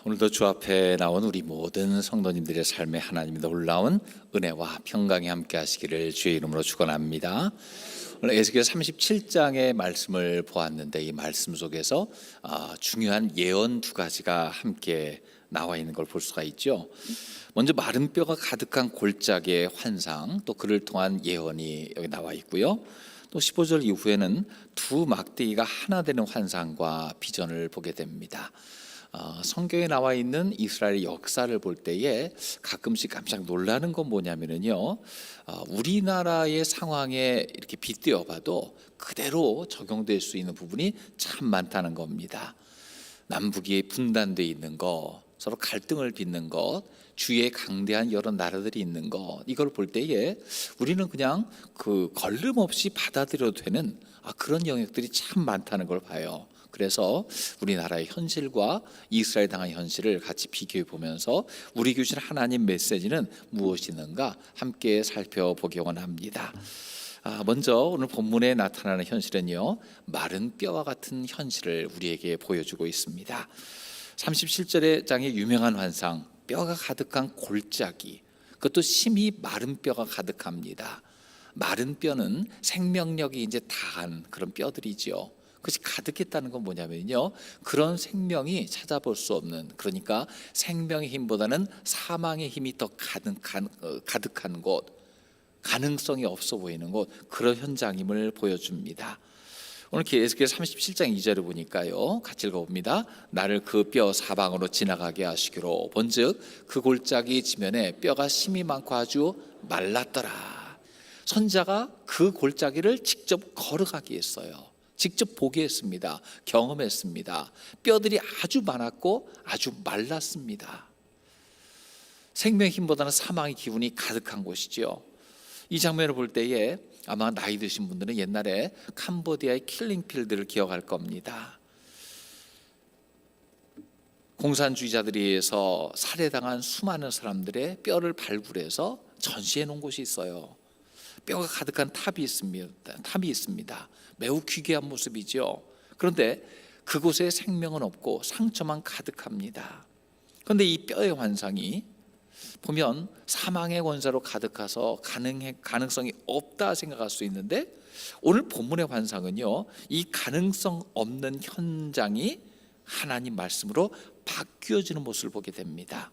오늘도 주 앞에 나온 우리 모든 성도님들의 삶에 하나님의 놀라운 은혜와 평강이 함께 하시기를 주의 이름으로 축원합니다. 오늘 에스겔 37장의 말씀을 보았는데 이 말씀 속에서 중요한 예언 두 가지가 함께 나와 있는 걸 볼 수가 있죠. 먼저 마른 뼈가 가득한 골짜기의 환상, 또 그를 통한 예언이 여기 나와 있고요. 또 15절 이후에는 두 막대기가 하나 되는 환상과 비전을 보게 됩니다. 성경에 나와 있는 이스라엘의 역사를 볼 때에 가끔씩 깜짝 놀라는 건 뭐냐면요, 우리나라의 상황에 이렇게 빗대어 봐도 그대로 적용될 수 있는 부분이 참 많다는 겁니다. 남북이 분단되어 있는 것, 서로 갈등을 빚는 것, 주위에 강대한 여러 나라들이 있는 것, 이걸 볼 때에 우리는 그냥 걸림없이 받아들여도 되는 그런 영역들이 참 많다는 걸 봐요. 그래서 우리나라의 현실과 이스라엘 당한 현실을 같이 비교해 보면서 우리에게 주신 하나님 메시지는 무엇이 있는가 함께 살펴보기 원합니다. 먼저 오늘 본문에 나타나는 현실은요, 마른 뼈와 같은 현실을 우리에게 보여주고 있습니다. 37절의 장의 유명한 환상, 뼈가 가득한 골짜기, 그것도 심히 마른 뼈가 가득합니다. 마른 뼈는 생명력이 이제 다한 그런 뼈들이지요. 그것이 가득했다는 건 뭐냐면요, 그런 생명이 찾아볼 수 없는, 그러니까 생명의 힘보다는 사망의 힘이 더 가득한 곳, 가능성이 없어 보이는 곳, 그런 현장임을 보여줍니다. 오늘 에스겔 37장 2절을 보니까요, 같이 읽어봅니다. 나를 그 뼈 사방으로 지나가게 하시기로 본즉 그 골짜기 지면에 뼈가 심이 많고 아주 말랐더라. 선지자가 그 골짜기를 직접 걸어가게 했어요. 직접 보게 했습니다. 경험했습니다. 뼈들이 아주 많았고 아주 말랐습니다. 생명의 힘보다는 사망의 기운이 가득한 곳이죠. 이 장면을 볼 때에 아마 나이 드신 분들은 옛날에 캄보디아의 킬링필드를 기억할 겁니다. 공산주의자들에 의해서 살해당한 수많은 사람들의 뼈를 발굴해서 전시해 놓은 곳이 있어요. 뼈가 가득한 탑이 있습니다. 매우 귀귀한 모습이죠. 그런데 그곳에 생명은 없고 상처만 가득합니다. 그런데 이 뼈의 환상이 보면 사망의 권세로 가득해서 가능성이 없다 생각할 수 있는데, 오늘 본문의 환상은요, 이 가능성 없는 현장이 하나님 말씀으로 바뀌어지는 모습을 보게 됩니다.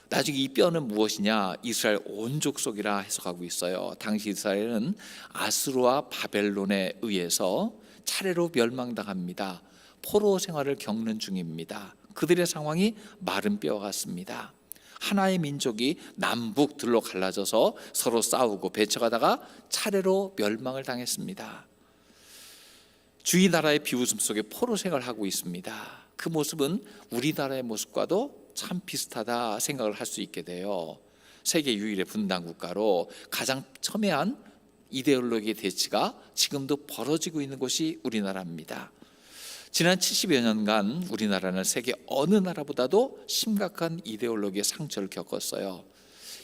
나중에 이 뼈는 무엇이냐, 이스라엘 온 족속이라 해석하고 있어요. 당시 이스라엘은 아수르와 바벨론에 의해서 차례로 멸망당합니다. 포로 생활을 겪는 중입니다. 그들의 상황이 마른 뼈와 같습니다. 하나의 민족이 남북들로 갈라져서 서로 싸우고 배척하다가 차례로 멸망을 당했습니다. 주위 나라의 비웃음 속에 포로 생활을 하고 있습니다. 그 모습은 우리나라의 모습과도 참 비슷하다 생각을 할 수 있게 돼요. 세계 유일의 분단 국가로 가장 첨예한 이데올로기의 대치가 지금도 벌어지고 있는 곳이 우리나라입니다. 지난 70여 년간 우리나라는 세계 어느 나라보다도 심각한 이데올로기의 상처를 겪었어요.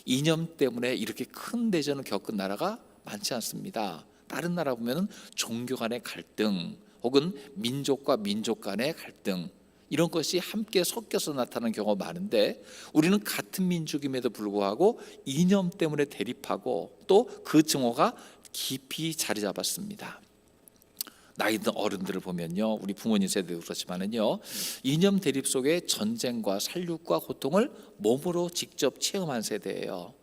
이념 때문에 이렇게 큰 대전을 겪은 나라가 많지 않습니다. 다른 나라 보면 종교 간의 갈등, 혹은 민족과 민족 간의 갈등, 이런 것이 함께 섞여서 나타나는 경우가 많은데, 우리는 같은 민족임에도 불구하고 이념 때문에 대립하고 또 그 증오가 깊이 자리 잡았습니다. 나이 든 어른들을 보면요, 우리 부모님 세대도 그렇지만은요, 이념 대립 속에 전쟁과 살육과 고통을 몸으로 직접 체험한 세대예요.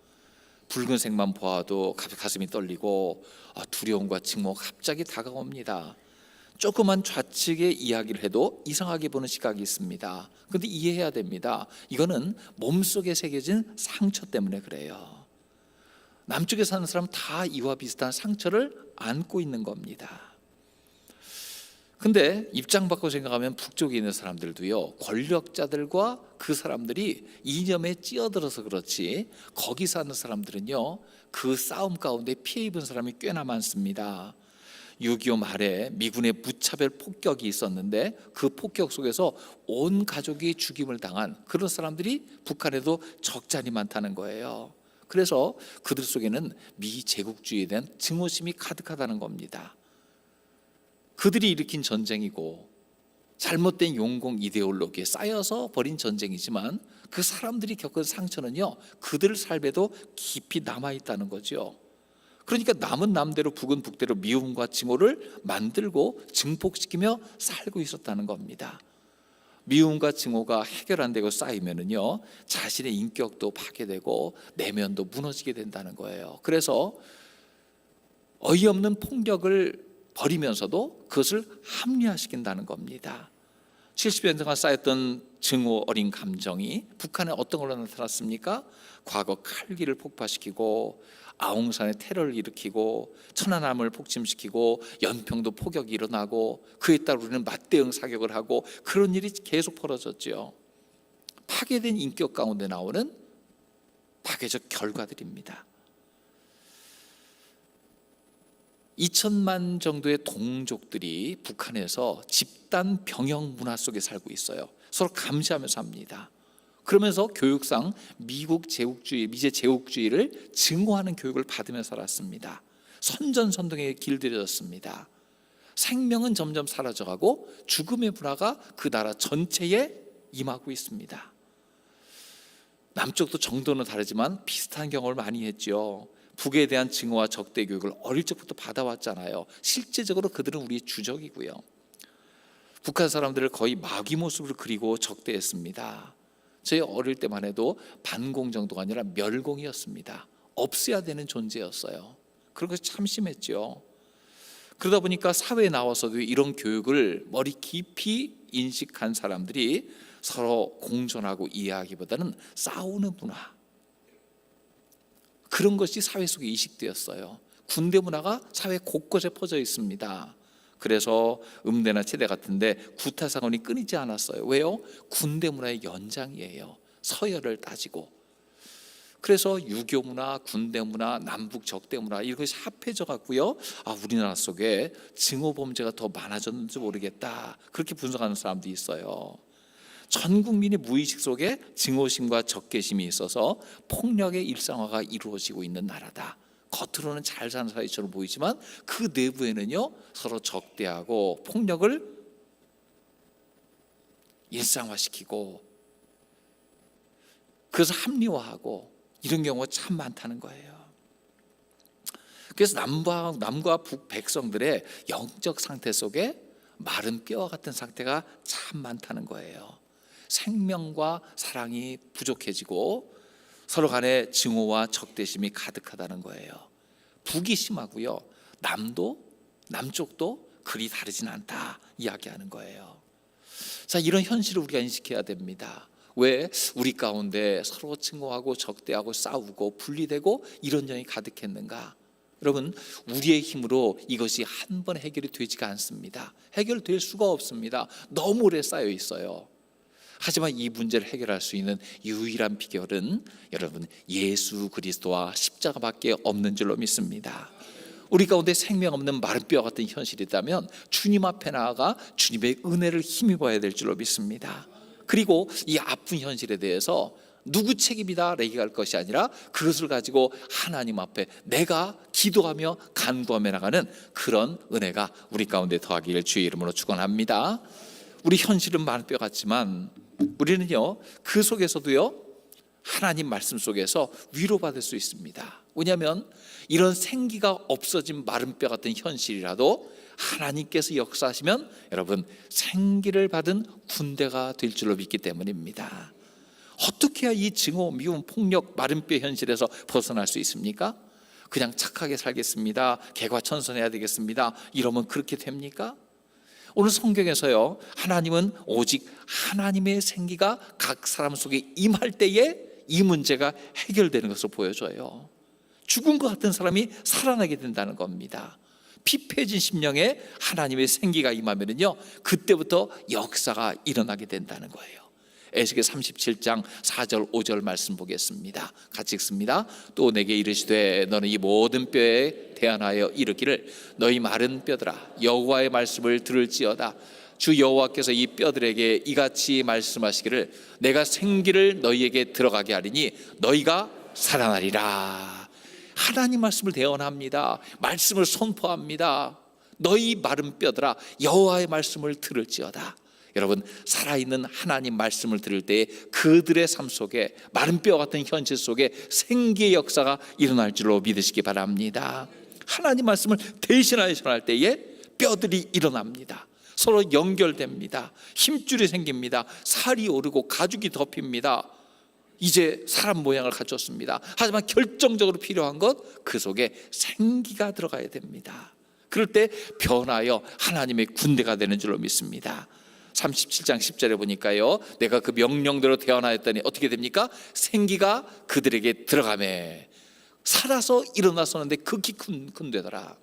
붉은색만 보아도 가슴이 떨리고 두려움과 증오가 갑자기 다가옵니다. 조그만 좌측의 이야기를 해도 이상하게 보는 시각이 있습니다. 그런데 이해해야 됩니다. 이거는 몸속에 새겨진 상처 때문에 그래요. 남쪽에 사는 사람은 다 이와 비슷한 상처를 안고 있는 겁니다. 근데 입장 바꿔 생각하면 북쪽에 있는 사람들도요, 권력자들과 그 사람들이 이념에 찌어들어서 그렇지, 거기 사는 사람들은요, 그 싸움 가운데 피해 입은 사람이 꽤나 많습니다. 6.25 말에 미군의 무차별 폭격이 있었는데 그 폭격 속에서 온 가족이 죽임을 당한 그런 사람들이 북한에도 적잖이 많다는 거예요. 그래서 그들 속에는 미 제국주의에 대한 증오심이 가득하다는 겁니다. 그들이 일으킨 전쟁이고 잘못된 용공 이데올로기에 쌓여서 벌인 전쟁이지만 그 사람들이 겪은 상처는요, 그들 삶에도 깊이 남아있다는 거죠. 그러니까 남은 남대로 북은 북대로 미움과 증오를 만들고 증폭시키며 살고 있었다는 겁니다. 미움과 증오가 해결 안 되고 쌓이면은요, 자신의 인격도 파괴되고 내면도 무너지게 된다는 거예요. 그래서 어이없는 폭력을 벌이면서도 그것을 합리화시킨다는 겁니다. 70년 동안 쌓였던 증오 어린 감정이 북한에 어떤 걸로 나타났습니까? 과거 칼기를 폭파시키고 아웅산의 테러를 일으키고 천안함을 폭침시키고 연평도 폭격이 일어나고 그에 따라 우리는 맞대응 사격을 하고 그런 일이 계속 벌어졌죠. 파괴된 인격 가운데 나오는 파괴적 결과들입니다. 2천만 정도의 동족들이 북한에서 집단 병영 문화 속에 살고 있어요. 서로 감시하며 삽니다. 그러면서 교육상 미국 제국주의, 미제 제국주의를 증오하는 교육을 받으며 살았습니다. 선전선동에 길들여졌습니다. 생명은 점점 사라져가고 죽음의 문화가 그 나라 전체에 임하고 있습니다. 남쪽도 정도는 다르지만 비슷한 경험을 많이 했죠. 북에 대한 증오와 적대 교육을 어릴 적부터 받아왔잖아요. 실제적으로 그들은 우리의 주적이고요. 북한 사람들을 거의 마귀 모습으로 그리고 적대했습니다. 저희 어릴 때만 해도 반공 정도가 아니라 멸공이었습니다. 없애야 되는 존재였어요. 그런 것이 참 심했죠. 그러다 보니까 사회에 나와서도 이런 교육을 머리 깊이 인식한 사람들이 서로 공존하고 이해하기보다는 싸우는 문화, 그런 것이 사회 속에 이식되었어요. 군대 문화가 사회 곳곳에 퍼져 있습니다. 그래서 음대나 체대 같은데 구타 사건이 끊이지 않았어요. 왜요? 군대 문화의 연장이에요. 서열을 따지고. 그래서 유교 문화, 군대 문화, 남북 적대 문화 이것이 합해져 갖고요. 우리나라 속에 증오 범죄가 더 많아졌는지 모르겠다. 그렇게 분석하는 사람도 있어요. 전 국민의 무의식 속에 증오심과 적개심이 있어서 폭력의 일상화가 이루어지고 있는 나라다. 겉으로는 잘 사는 사회처럼 보이지만 그 내부에는요, 서로 적대하고 폭력을 일상화시키고 그래서 합리화하고 이런 경우가 참 많다는 거예요. 그래서 남과 북 백성들의 영적 상태 속에 마른 뼈와 같은 상태가 참 많다는 거예요. 생명과 사랑이 부족해지고 서로 간에 증오와 적대심이 가득하다는 거예요. 북이 심하고요, 남쪽도 그리 다르진 않다 이야기하는 거예요. 자, 이런 현실을 우리가 인식해야 됩니다. 왜 우리 가운데 서로 증오하고 적대하고 싸우고 분리되고 이런 점이 가득했는가? 여러분, 우리의 힘으로 이것이 한 번에 해결이 되지가 않습니다. 해결될 수가 없습니다. 너무 오래 쌓여 있어요. 하지만 이 문제를 해결할 수 있는 유일한 비결은 여러분 예수 그리스도와 십자가밖에 없는 줄로 믿습니다. 우리 가운데 생명 없는 마른 뼈 같은 현실이 있다면 주님 앞에 나아가 주님의 은혜를 힘입어야 될 줄로 믿습니다. 그리고 이 아픈 현실에 대해서 누구 책임이다 얘기할 것이 아니라 그것을 가지고 하나님 앞에 내가 기도하며 간구하며 나가는 그런 은혜가 우리 가운데 더하기를 주의 이름으로 축원합니다. 우리 현실은 마른 뼈 같지만 우리는요, 그 속에서도요, 하나님 말씀 속에서 위로받을 수 있습니다. 왜냐하면 이런 생기가 없어진 마른 뼈 같은 현실이라도 하나님께서 역사하시면 여러분 생기를 받은 군대가 될 줄로 믿기 때문입니다. 어떻게 해야 이 증오, 미움, 폭력, 마른 뼈 현실에서 벗어날 수 있습니까? 그냥 착하게 살겠습니다, 개과천선해야 되겠습니다, 이러면 그렇게 됩니까? 오늘 성경에서요, 하나님은 오직 하나님의 생기가 각 사람 속에 임할 때에 이 문제가 해결되는 것을 보여줘요. 죽은 것 같은 사람이 살아나게 된다는 겁니다. 피폐해진 심령에 하나님의 생기가 임하면요, 그때부터 역사가 일어나게 된다는 거예요. 에스겔 37장 4절 5절 말씀 보겠습니다. 같이 읽습니다. 또 내게 이르시되 너는 이 모든 뼈에 대안하여 이르기를 너희 마른 뼈들아 여호와의 말씀을 들을지어다. 주 여호와께서 이 뼈들에게 이같이 말씀하시기를 내가 생기를 너희에게 들어가게 하리니 너희가 살아나리라. 하나님 말씀을 대언합니다. 말씀을 선포합니다. 너희 마른 뼈들아 여호와의 말씀을 들을지어다. 여러분, 살아있는 하나님 말씀을 들을 때 그들의 삶 속에, 마른 뼈 같은 현실 속에 생기의 역사가 일어날 줄로 믿으시기 바랍니다. 하나님 말씀을 대신하여 전할 때에 뼈들이 일어납니다. 서로 연결됩니다. 힘줄이 생깁니다. 살이 오르고 가죽이 덮입니다. 이제 사람 모양을 갖췄습니다. 하지만 결정적으로 필요한 것, 그 속에 생기가 들어가야 됩니다. 그럴 때 변하여 하나님의 군대가 되는 줄로 믿습니다. 37장 10절에 보니까요, 내가 그 명령대로 태어나였더니 어떻게 됩니까? 생기가 그들에게 들어가매 살아서 일어나서는데 극히 큰 군대더라.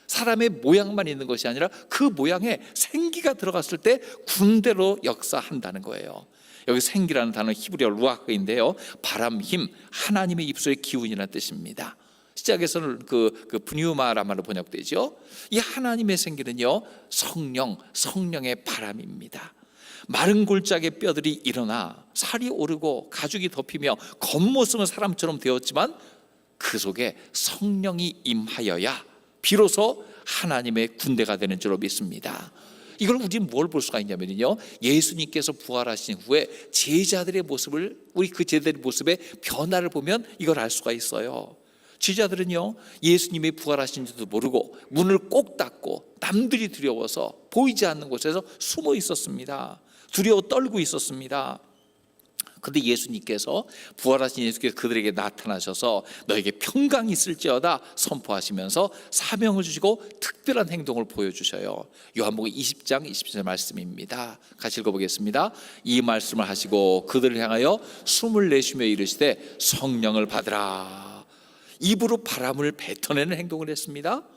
사람의 모양만 있는 것이 아니라 그 모양에 생기가 들어갔을 때 군대로 역사한다는 거예요. 여기 생기라는 단어는 히브리어 루아흐인데요, 바람, 힘, 하나님의 입술의 기운이라는 뜻입니다. 시작에서는 그 브뉴마란 말로 번역되죠. 이 하나님의 생기는요, 성령의 바람입니다. 마른 골짜기의 뼈들이 일어나 살이 오르고 가죽이 덮이며 겉모습은 사람처럼 되었지만 그 속에 성령이 임하여야 비로소 하나님의 군대가 되는 줄로 믿습니다. 이걸 우리는 뭘 볼 수가 있냐면요, 예수님께서 부활하신 후에 제자들의 모습을, 우리 그 제자들의 모습의 변화를 보면 이걸 알 수가 있어요. 제자들은요, 예수님이 부활하신지도 모르고 문을 꼭 닫고 남들이 두려워서 보이지 않는 곳에서 숨어 있었습니다. 두려워 떨고 있었습니다. 그런데 예수님께서, 부활하신 예수께서 그들에게 나타나셔서 너에게 평강이 있을지어다 선포하시면서 사명을 주시고 특별한 행동을 보여주셔요. 요한복음 20장 20절 말씀입니다. 같이 읽어보겠습니다. 이 말씀을 하시고 그들을 향하여 숨을 내쉬며 이르시되 성령을 받으라. 입으로 바람을 뱉어내는 행동을 했습니다.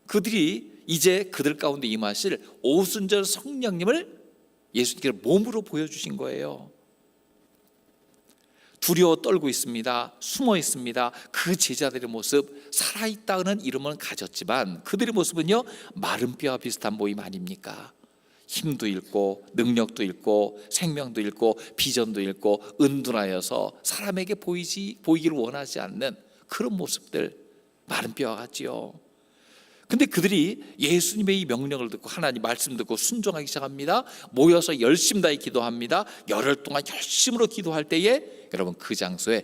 그들이 이제 그들 가운데 임하실 오순절 성령님을 예수님께서 몸으로 보여주신 거예요. 두려워 떨고 있습니다. 숨어 있습니다. 그 제자들의 모습, 살아있다는 이름은 가졌지만 그들의 모습은요, 마른 뼈와 비슷한 모임 아닙니까? 힘도 잃고 능력도 잃고 생명도 잃고 비전도 잃고 은둔하여서 사람에게 보이기를 원하지 않는 그런 모습들, 마른 뼈와 같지요. 근데 그들이 예수님의 이 명령을 듣고 하나님 말씀 듣고 순종하기 시작합니다. 모여서 열심 다해 기도합니다. 열흘 동안 열심으로 기도할 때에 여러분, 그 장소에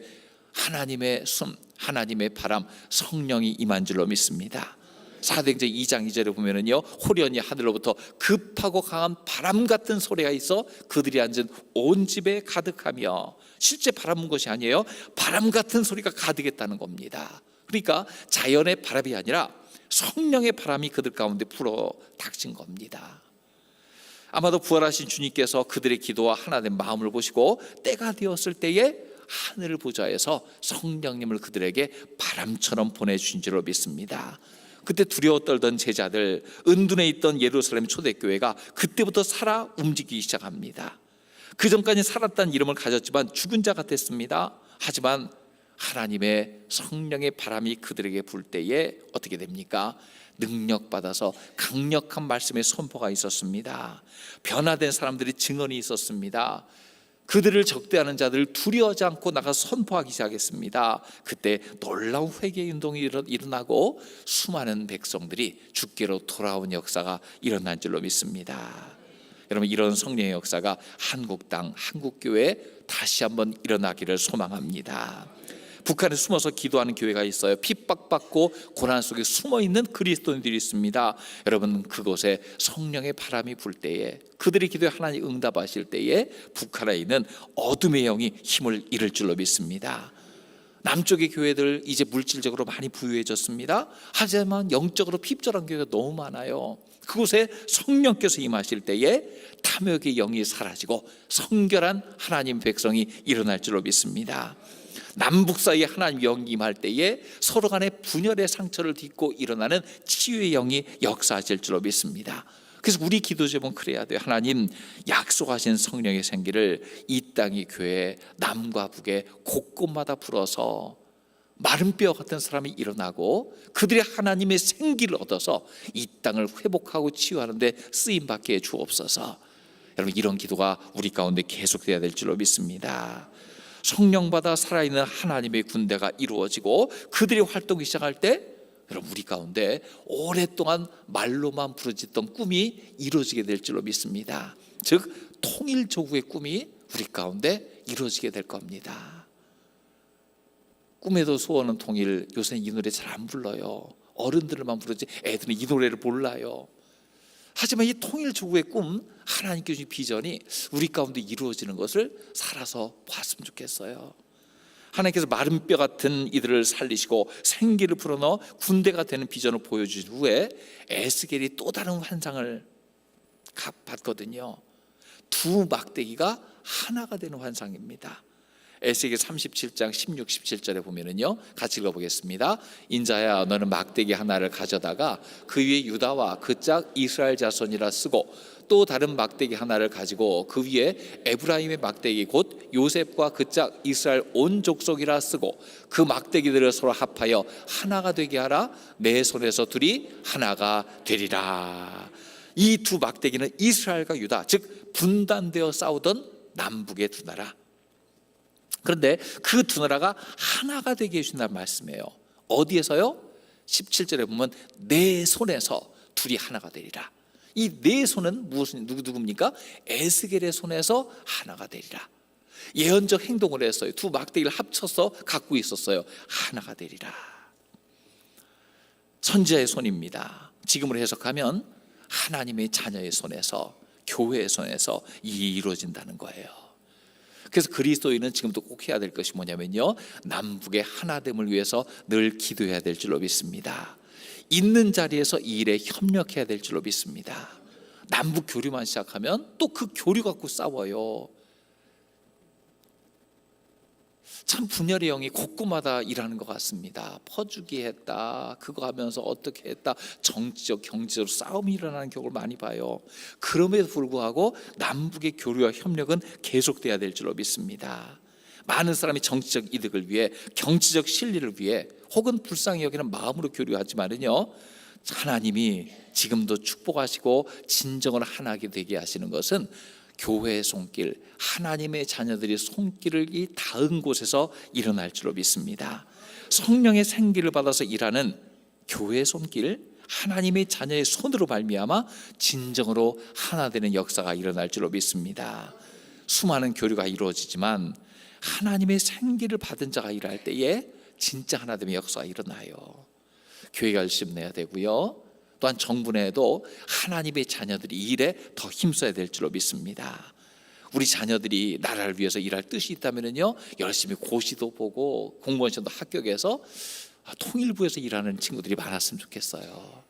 하나님의 숨, 하나님의 바람, 성령이 임한 줄로 믿습니다. 사도행전 2장 2절에 보면은요, 호련히 하늘로부터 급하고 강한 바람 같은 소리가 있어 그들이 앉은 온 집에 가득하며, 실제 바람 분 것이 아니에요. 바람 같은 소리가 가득했다는 겁니다. 그러니까 자연의 바람이 아니라 성령의 바람이 그들 가운데 불어 닥친 겁니다. 아마도 부활하신 주님께서 그들의 기도와 하나님의 마음을 보시고 때가 되었을 때에 하늘 보좌에서 성령님을 그들에게 바람처럼 보내주신 줄로 믿습니다. 그때 두려워 떨던 제자들, 은둔해 있던 예루살렘 초대교회가 그때부터 살아 움직이기 시작합니다. 그 전까지 살았다는 이름을 가졌지만 죽은 자 같았습니다. 하지만 하나님의 성령의 바람이 그들에게 불 때에 어떻게 됩니까? 능력받아서 강력한 말씀의 선포가 있었습니다. 변화된 사람들의 증언이 있었습니다. 그들을 적대하는 자들을 두려워하지 않고 나가 선포하기 시작했습니다. 그때 놀라운 회개 운동이 일어나고 수많은 백성들이 주께로 돌아온 역사가 일어난 줄로 믿습니다. 여러분, 이런 성령의 역사가 한국 땅, 한국교회에 다시 한번 일어나기를 소망합니다. 북한에 숨어서 기도하는 교회가 있어요. 핍박받고 고난 속에 숨어있는 그리스도인들이 있습니다. 여러분, 그곳에 성령의 바람이 불 때에, 그들의 기도에 하나님 응답하실 때에 북한에 있는 어둠의 영이 힘을 잃을 줄로 믿습니다. 남쪽의 교회들 이제 물질적으로 많이 부유해졌습니다. 하지만 영적으로 핍절한 교회가 너무 많아요. 그곳에 성령께서 임하실 때에 탐욕의 영이 사라지고 성결한 하나님 백성이 일어날 줄로 믿습니다. 남북 사이에 하나님 영이 임할 때에 서로 간의 분열의 상처를 딛고 일어나는 치유의 영이 역사하실 줄로 믿습니다. 그래서 우리 기도 제목은 그래야 돼요. 하나님, 약속하신 성령의 생기를 이 땅의 교회 남과 북에 곳곳마다 불어서 마른 뼈 같은 사람이 일어나고 그들이 하나님의 생기를 얻어서 이 땅을 회복하고 치유하는 데 쓰임받게 해 주옵소서. 여러분, 이런 기도가 우리 가운데 계속돼야 될 줄로 믿습니다. 성령받아 살아있는 하나님의 군대가 이루어지고 그들이 활동이 시작할 때 여러분, 우리 가운데 오랫동안 말로만 부르짖던 꿈이 이루어지게 될 줄로 믿습니다. 즉 통일 조국의 꿈이 우리 가운데 이루어지게 될 겁니다. 꿈에도 소원은 통일. 요새 이 노래 잘 안 불러요. 어른들만 부르지 애들은 이 노래를 몰라요. 하지만 이 통일 조국의 꿈, 하나님께 주신 비전이 우리 가운데 이루어지는 것을 살아서 봤으면 좋겠어요. 하나님께서 마른 뼈 같은 이들을 살리시고 생기를 불어넣어 군대가 되는 비전을 보여주신 후에 에스겔이 또 다른 환상을 봤거든요. 두 막대기가 하나가 되는 환상입니다. 에스겔 37장 16, 17절에 보면은요, 같이 읽어보겠습니다. 인자야, 너는 막대기 하나를 가져다가 그 위에 유다와 그 짝 이스라엘 자손이라 쓰고 또 다른 막대기 하나를 가지고 그 위에 에브라임의 막대기 곧 요셉과 그 짝 이스라엘 온 족속이라 쓰고 그 막대기들을 서로 합하여 하나가 되게 하라. 내 손에서 둘이 하나가 되리라. 이 두 막대기는 이스라엘과 유다, 즉 분단되어 싸우던 남북의 두 나라. 그런데 그 두 나라가 하나가 되게 해준다는 말씀이에요. 어디에서요? 17절에 보면 내 손에서 둘이 하나가 되리라. 이 내 손은 누구입니까? 에스겔의 손에서 하나가 되리라. 예언적 행동을 했어요. 두 막대기를 합쳐서 갖고 있었어요. 하나가 되리라. 선지자의 손입니다. 지금으로 해석하면 하나님의 자녀의 손에서, 교회의 손에서 이루어진다는 거예요. 그래서 그리스도인은 지금도 꼭 해야 될 것이 뭐냐면요, 남북의 하나됨을 위해서 늘 기도해야 될 줄로 믿습니다. 있는 자리에서 이 일에 협력해야 될 줄로 믿습니다. 남북 교류만 시작하면 또 그 교류 갖고 싸워요. 참 분열의 영이 곳곳마다 일하는 것 같습니다. 퍼주기 했다, 그거 하면서 어떻게 했다, 정치적 경제적 싸움이 일어나는 경우를 많이 봐요. 그럼에도 불구하고 남북의 교류와 협력은 계속돼야 될 줄로 믿습니다. 많은 사람이 정치적 이득을 위해, 경제적 실리를 위해 혹은 불쌍히 여기는 마음으로 교류하지만은요, 하나님이 지금도 축복하시고 진정으로 하나게 되게 하시는 것은 교회의 손길, 하나님의 자녀들이 손길을 닿은 곳에서 일어날 줄로 믿습니다. 성령의 생기를 받아서 일하는 교회의 손길, 하나님의 자녀의 손으로 발미암아 진정으로 하나 되는 역사가 일어날 줄로 믿습니다. 수많은 교류가 이루어지지만 하나님의 생기를 받은 자가 일할 때에 진짜 하나됨의 역사가 일어나요. 교회가 열심히 내야 되고요, 또한 정부 내에도 하나님의 자녀들이 이 일에 더 힘써야 될 줄로 믿습니다. 우리 자녀들이 나라를 위해서 일할 뜻이 있다면요, 열심히 고시도 보고 공무원 시험도 합격해서 통일부에서 일하는 친구들이 많았으면 좋겠어요.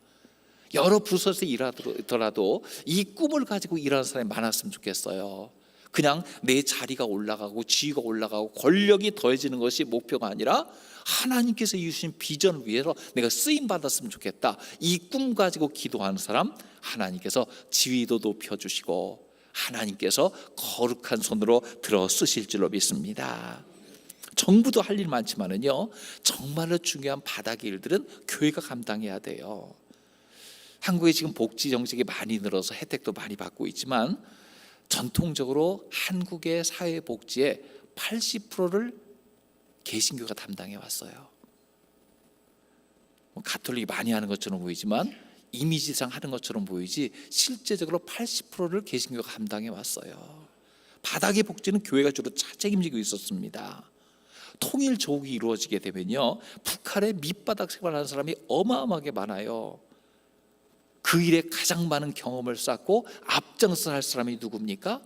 여러 부서에서 일하더라도 이 꿈을 가지고 일하는 사람이 많았으면 좋겠어요. 그냥 내 자리가 올라가고 지위가 올라가고 권력이 더해지는 것이 목표가 아니라 하나님께서 주신 비전을 위해서 내가 쓰임 받았으면 좋겠다, 이 꿈 가지고 기도하는 사람 하나님께서 지위도 높여주시고 하나님께서 거룩한 손으로 들어 쓰실 줄로 믿습니다. 정부도 할 일 많지만은요, 정말로 중요한 바닥의 일들은 교회가 감당해야 돼요. 한국에 지금 복지 정책이 많이 늘어서 혜택도 많이 받고 있지만 전통적으로 한국의 사회 복지의 80%를 개신교가 담당해 왔어요. 가톨릭이 많이 하는 것처럼 보이지만 이미지상 하는 것처럼 보이지 실제적으로 80%를 개신교가 감당해 왔어요. 바닥의 복지는 교회가 주로 책임지고 있었습니다. 통일 조국이 이루어지게 되면요, 북한의 밑바닥 생활하는 사람이 어마어마하게 많아요. 그 일에 가장 많은 경험을 쌓고 앞장서 할 사람이 누굽니까?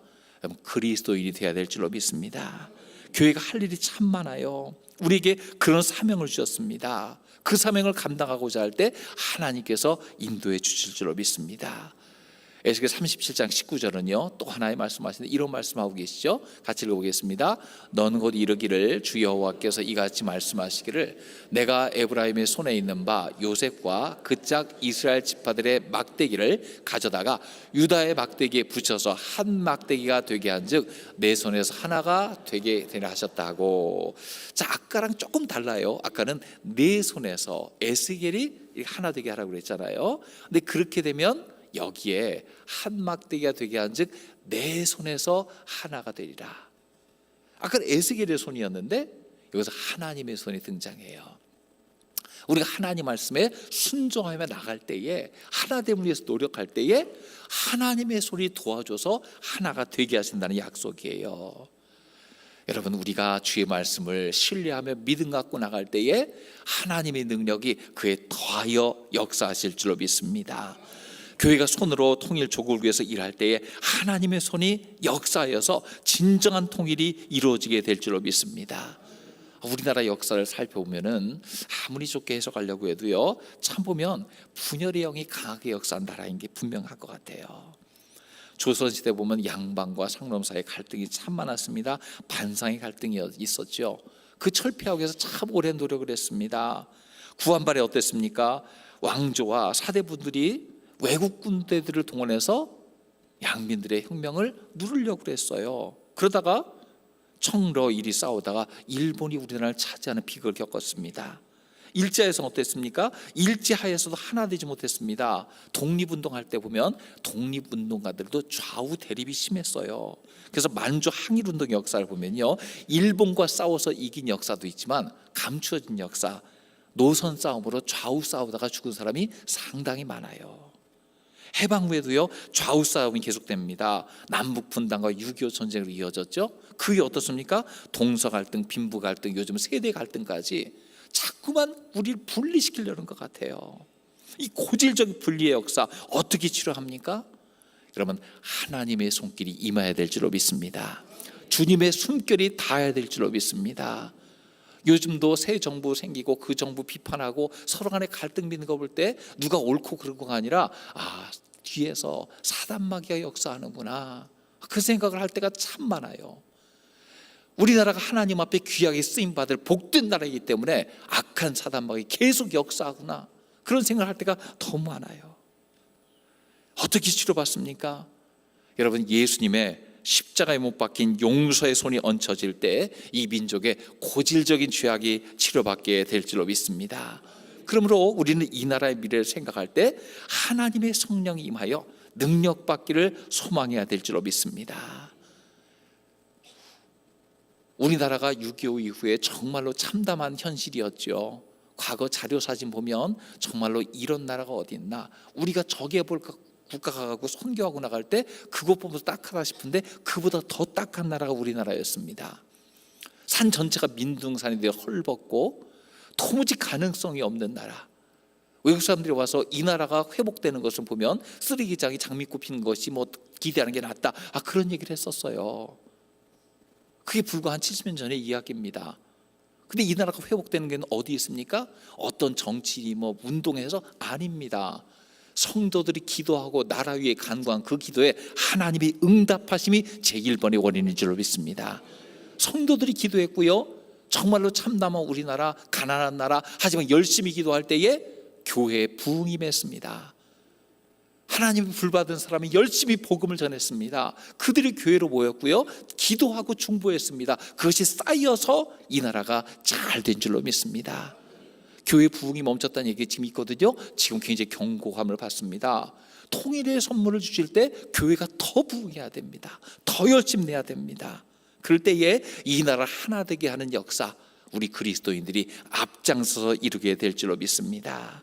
그리스도인이 되어야 될 줄로 믿습니다. 교회가 할 일이 참 많아요. 우리에게 그런 사명을 주셨습니다. 그 사명을 감당하고자 할 때 하나님께서 인도해 주실 줄로 믿습니다. 에스겔 37장 19절은요, 또 하나의 말씀하시는데 이런 말씀하고 계시죠. 같이 읽어보겠습니다. 너는 곧 이르기를 주 여호와께서 이같이 말씀하시기를 내가 에브라임의 손에 있는 바 요셉과 그 짝 이스라엘 지파들의 막대기를 가져다가 유다의 막대기에 붙여서 한 막대기가 되게 한즉 내 손에서 하나가 되게 되라 하셨다고. 자, 아까랑 조금 달라요. 아까는 내 손에서, 에스겔이 하나 되게 하라고 그랬잖아요. 근데 그렇게 되면 여기에 한 막대기가 되게 한즉 내 손에서 하나가 되리라. 아까 에스겔의 손이었는데 여기서 하나님의 손이 등장해요. 우리가 하나님 말씀에 순종하며 나갈 때에, 하나됨을 위해서 노력할 때에 하나님의 손이 도와줘서 하나가 되게 하신다는 약속이에요. 여러분, 우리가 주의 말씀을 신뢰하며 믿음 갖고 나갈 때에 하나님의 능력이 그에 더하여 역사하실 줄로 믿습니다. 교회가 손으로 통일 조국을 위해서 일할 때에 하나님의 손이 역사하여서 진정한 통일이 이루어지게 될 줄로 믿습니다. 우리나라 역사를 살펴보면은 아무리 좋게 해석하려고 해도요, 참 보면 분열의 영이 강하게 역사한 나라인 게 분명할 것 같아요. 조선시대 보면 양반과 상놈 사이의 갈등이 참 많았습니다. 반상의 갈등이 있었죠. 그 철폐하기 위해서 참 오랜 노력을 했습니다. 구한말에 어땠습니까? 왕조와 사대부들이 외국 군대들을 동원해서 양민들의 혁명을 누르려고 했어요. 그러다가 청러 일이 싸우다가 일본이 우리나라를 차지하는 비극을 겪었습니다. 일제에서는 어땠습니까? 일제하에서도 하나 되지 못했습니다. 독립운동할 때 보면 독립운동가들도 좌우 대립이 심했어요. 그래서 만주 항일운동 역사를 보면요, 일본과 싸워서 이긴 역사도 있지만 감추어진 역사, 노선 싸움으로 좌우 싸우다가 죽은 사람이 상당히 많아요. 해방 후에도요, 좌우 싸움이 계속됩니다. 남북 분단과 6.25 전쟁으로 이어졌죠. 그게 어떻습니까? 동서 갈등, 빈부 갈등, 요즘 세대 갈등까지 자꾸만 우리를 분리시키려는 것 같아요. 이 고질적인 분리의 역사 어떻게 치료합니까? 여러분, 하나님의 손길이 임해야 될 줄로 믿습니다. 주님의 숨결이 닿아야 될 줄로 믿습니다. 요즘도 새 정부 생기고 그 정부 비판하고 서로 간에 갈등 빚는 거 볼 때 누가 옳고 그런 거가 아니라, 뒤에서 사단마귀가 역사하는구나, 그 생각을 할 때가 참 많아요. 우리나라가 하나님 앞에 귀하게 쓰임받을 복된 나라이기 때문에 악한 사단마귀 계속 역사하구나, 그런 생각을 할 때가 더 많아요. 어떻게 치료받습니까? 여러분, 예수님의 십자가에 못 박힌 용서의 손이 얹혀질 때 이 민족의 고질적인 죄악이 치료받게 될 줄로 믿습니다. 그러므로 우리는 이 나라의 미래를 생각할 때 하나님의 성령이 임하여 능력받기를 소망해야 될 줄로 믿습니다. 우리나라가 6.25 이후에 정말로 참담한 현실이었죠. 과거 자료사진 보면 정말로 이런 나라가 어디 있나, 우리가 저기에 볼 국가가 가고 선교하고 나갈 때 그것 보면서 딱하다 싶은데 그보다 더 딱한 나라가 우리나라였습니다. 산 전체가 민둥산이 되어 헐벗고 도무지 가능성이 없는 나라. 외국 사람들이 와서 이 나라가 회복되는 것을 보면 쓰레기장이 장미꽃 피는 것이 뭐 기대하는 게 낫다, 그런 얘기를 했었어요. 그게 불과 한 70년 전의 이야기입니다. 근데 이 나라가 회복되는 게 어디 있습니까? 어떤 정치 운동에서 아닙니다. 성도들이 기도하고 나라 위에 간구한 그 기도에 하나님이 응답하심이 제1번의 원인인 줄로 믿습니다. 성도들이 기도했고요, 정말로 참담한 우리나라, 가난한 나라, 하지만 열심히 기도할 때에 교회에 부흥이 맺습니다. 하나님이 불받은 사람이 열심히 복음을 전했습니다. 그들이 교회로 모였고요, 기도하고 중보했습니다. 그것이 쌓여서 이 나라가 잘 된 줄로 믿습니다. 교회 부흥이 멈췄다는 얘기 지금 있거든요. 지금 굉장히 경고감을 받습니다. 통일의 선물을 주실 때 교회가 더 부흥해야 됩니다. 더 열심히 내야 됩니다. 그럴 때에 이 나라 하나 되게 하는 역사, 우리 그리스도인들이 앞장서서 이루게 될 줄로 믿습니다.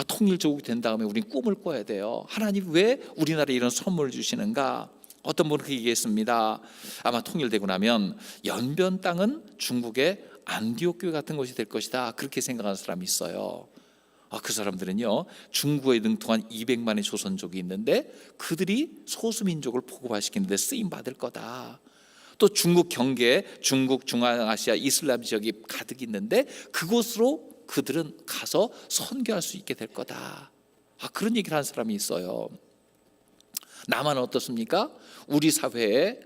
통일조국이 된 다음에 우린 꿈을 꿔야 돼요. 하나님 왜 우리나라에 이런 선물을 주시는가? 어떤 분은 그렇게 얘기했습니다. 아마 통일되고 나면 연변 땅은 중국의 안디옥 교회 같은 곳이 될 것이다, 그렇게 생각하는 사람이 있어요. 그 사람들은요, 중국에 능통한 200만의 조선족이 있는데 그들이 소수민족을 포괄시키는 데 쓰임받을 거다. 또 중국 경계에 중국, 중앙아시아, 이슬람 지역이 가득 있는데 그곳으로 그들은 가서 선교할 수 있게 될 거다. 그런 얘기를 하는 사람이 있어요. 남한은 어떻습니까? 우리 사회에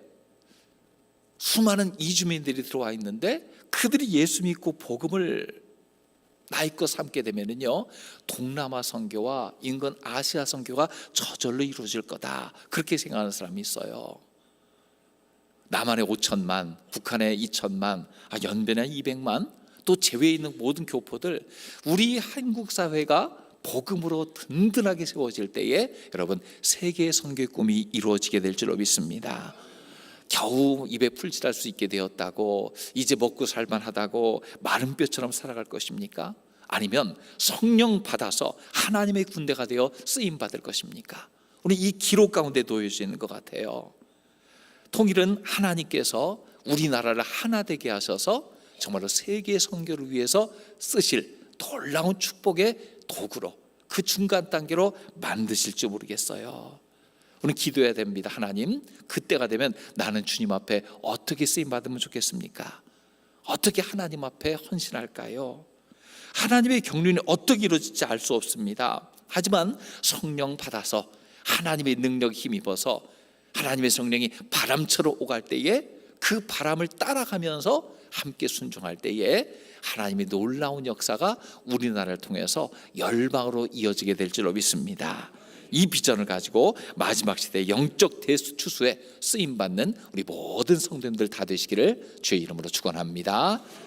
수많은 이주민들이 들어와 있는데 그들이 예수 믿고 복음을 나이껏 삼게 되면은요, 동남아 선교와 인근 아시아 선교가 저절로 이루어질 거다, 그렇게 생각하는 사람이 있어요. 남한에 5천만, 북한에 2천만, 연변에 200만, 또 제외에 있는 모든 교포들, 우리 한국 사회가 복음으로 든든하게 세워질 때에 여러분, 세계의 선교의 꿈이 이루어지게 될 줄로 믿습니다. 겨우 입에 풀칠할 수 있게 되었다고 이제 먹고 살만하다고 마른 뼈처럼 살아갈 것입니까? 아니면 성령 받아서 하나님의 군대가 되어 쓰임 받을 것입니까? 우리 이 기록 가운데 놓여져 있는 것 같아요. 통일은 하나님께서 우리나라를 하나 되게 하셔서 정말로 세계 선교를 위해서 쓰실 놀라운 축복의 도구로, 그 중간 단계로 만드실지 모르겠어요. 우리는 기도해야 됩니다. 하나님, 그때가 되면 나는 주님 앞에 어떻게 쓰임 받으면 좋겠습니까? 어떻게 하나님 앞에 헌신할까요? 하나님의 경륜이 어떻게 이루어질지 알 수 없습니다. 하지만 성령 받아서 하나님의 능력에 힘입어서 하나님의 성령이 바람처럼 오갈 때에 그 바람을 따라가면서 함께 순종할 때에 하나님의 놀라운 역사가 우리나라를 통해서 열방으로 이어지게 될 줄로 믿습니다. 이 비전을 가지고 마지막 시대 영적 대추수에 쓰임받는 우리 모든 성도님들 다 되시기를 주의 이름으로 축원합니다.